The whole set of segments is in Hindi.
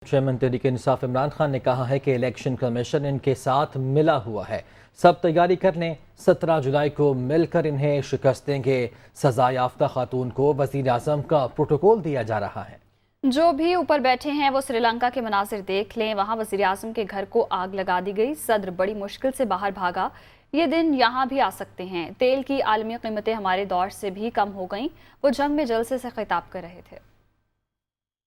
चेयरमैन तहरीक-ए-इंसाफ इमरान खान ने कहा है कि इलेक्शन कमीशन इनके साथ मिला हुआ है। सब तैयारी कर लें, 17 जुलाई को मिलकर इन्हें शिकस्त देंगे। सजा याफ्ता खातून को वजीर आजम का प्रोटोकॉल दिया जा रहा है। जो भी ऊपर बैठे हैं वो श्रीलंका के मनाजिर देख लें। वहां वजीर आजम के घर को आग लगा दी गई। सदर बड़ी मुश्किल से बाहर भागा। ये दिन यहाँ भी आ सकते हैं। तेल की आलमी कीमतें हमारे दौर से भी कम हो गईं। वो जंग में जलसे से खिताब कर रहे थे।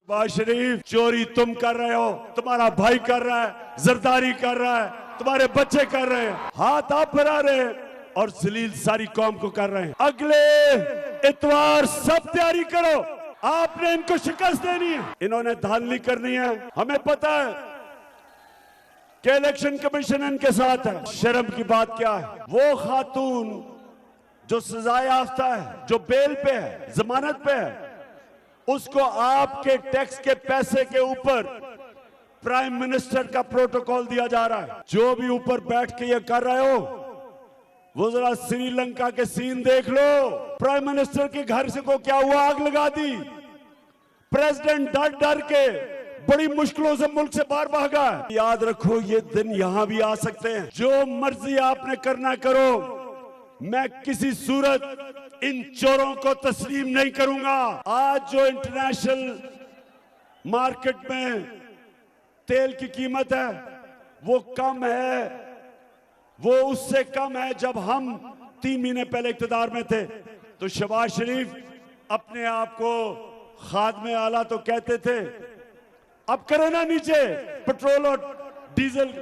शहबाज शरीफ, चोरी तुम कर रहे हो, तुम्हारा भाई कर रहा है, जरदारी कर रहा है, तुम्हारे बच्चे कर रहे हैं, हाथ आप फैला रहे हैं और जलील सारी कौम को कर रहे हैं। अगले इतवार सब तैयारी करो, आपने इनको शिकस्त देनी है, इन्होंने धांधली करनी है। हमें पता है कि इलेक्शन कमीशन इनके साथ है। शर्म की बात क्या है, वो खातून जो सजा याफ्ता है, जो बेल पे है, जमानत पे है, उसको आपके टैक्स के पैसे के ऊपर प्राइम मिनिस्टर का प्रोटोकॉल दिया जा रहा है। जो भी ऊपर बैठ के ये कर रहे हो, वो जरा श्रीलंका के सीन देख लो। प्राइम मिनिस्टर के घर से को क्या हुआ, आग लगा दी। प्रेसिडेंट डर डर के बड़ी मुश्किलों से मुल्क से बाहर भागा है। याद रखो, ये दिन यहां भी आ सकते हैं। जो मर्जी आपने करना करो, मैं किसी सूरत इन चोरों को तस्लीम नहीं करूंगा। आज जो इंटरनेशनल मार्केट में तेल की कीमत है वो कम है, वो उससे कम है जब हम 3 महीने पहले इक़्तिदार में थे। तो शहबाज शरीफ अपने आप को खादमे आला तो कहते थे, अब करें ना नीचे पेट्रोल और डीजल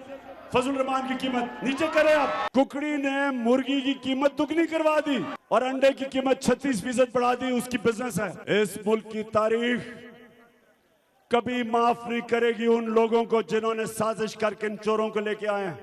फजल रहमान की कीमत नीचे करें। आप कुकड़ी ने मुर्गी की कीमत दुगनी करवा दी और अंडे की कीमत 36% बढ़ा दी। उसकी बिजनेस है। इस मुल्क की तारीख कभी माफ नहीं करेगी उन लोगों को जिन्होंने साजिश करके इन चोरों को लेके आए हैं।